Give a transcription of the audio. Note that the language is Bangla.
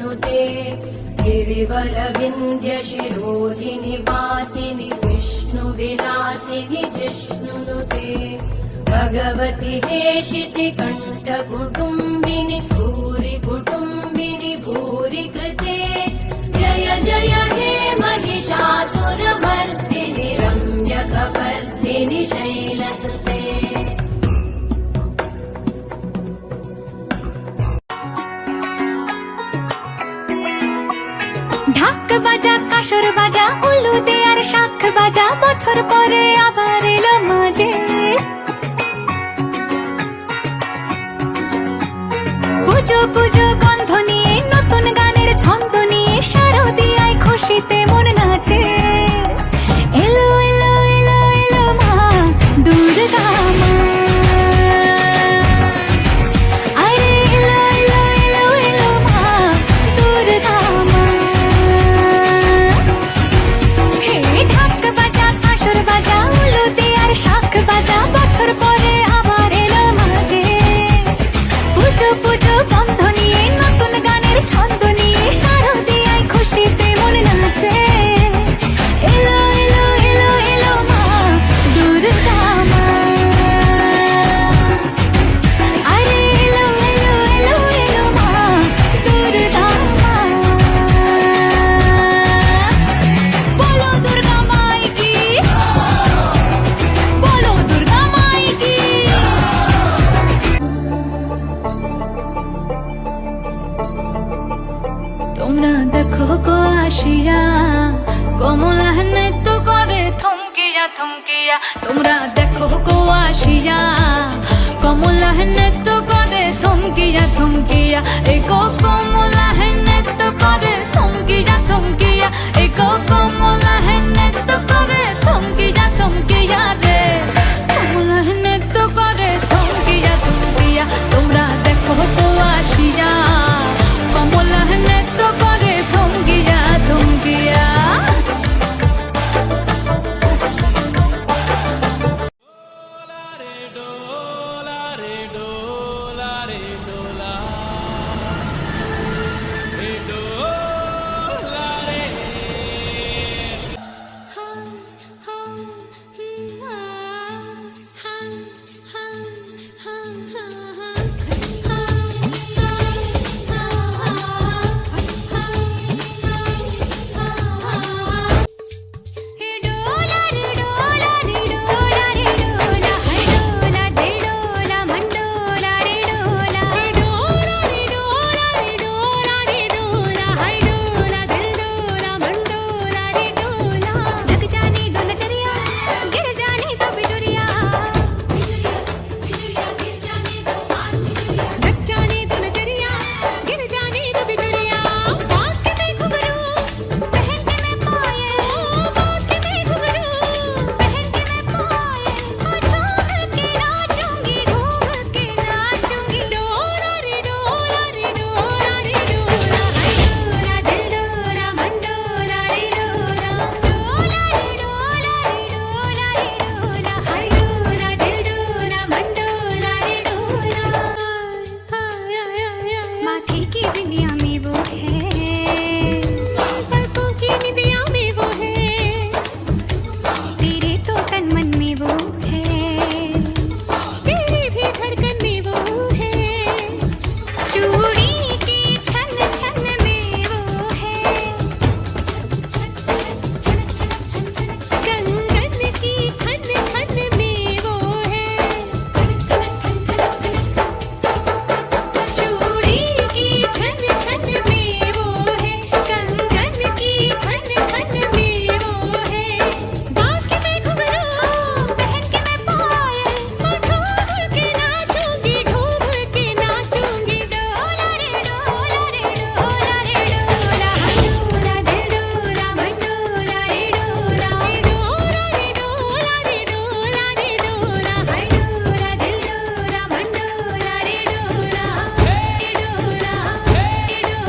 जिष्णुनुते गिरिवरविन्ध्यशिरोधिनि वासिनि विष्णुविलासिनि जिष्णुनुते भगवति हेशिति कण्ठकुटुम्बिनि भूरि कुटुम्बिनि भूरि कृते जय जय हे महिषासुरमर्दिनि रम्यकपर्दिनि शैलसुते ঢাক বাজা কাসর বাজা উলু দে আর শাখ বাজা বছর পরে আবার এলো মাঝে পুজো পুজো গন্ধ নিয়ে নতুন গানের ছন্দ নিয়ে শারদিয়ায় খুশিতে মন নাচে এলো এলো এলো এলো মা দুর্গা মা আরে এলো এলো এলো এলো মা দুর্গা মা হে ঢাক বাজা কাসর বাজা উলু দে আর শাখ বাজা বছর পরে আবার এলো মাঝে পুজো পুজো গন্ধ নিয়ে নতুন গানের ছন্দ নিয়ে শারদিয়ায় খুশিতে মন নাচে এলো এলো এলো এলো মা দুর্গা মা আরে এলো এলো এলো এলো মা দুর্গা মা বলো দুর্গা মাই কি বলো দুর্গা মাই কি তোমরা দেখো গো আসিয়া কমলা নৃত্য করে থমকিয়া থমকিয়া তোমরা দেখো গো আসিয়া কমলা নৃত্য করে থমকিয়া থমকিয়া এই গো কমলা নৃত্য করে থমকিয়া থমকিয়া এই গো কমলা নৃত্য করে থমকিয়া থমকিয়া রে কমলা নৃত্য করে থমকিয়া থমকিয়া তোমরা দেখো গো আসিয়া কমলা নৃত্য করে থমকিয়া থমকিয়া माथे की बिंदिया में वो है पलकों की निदिया में वो है तेरे तो तन मन में वो है तेरी भी धड़कन में वो है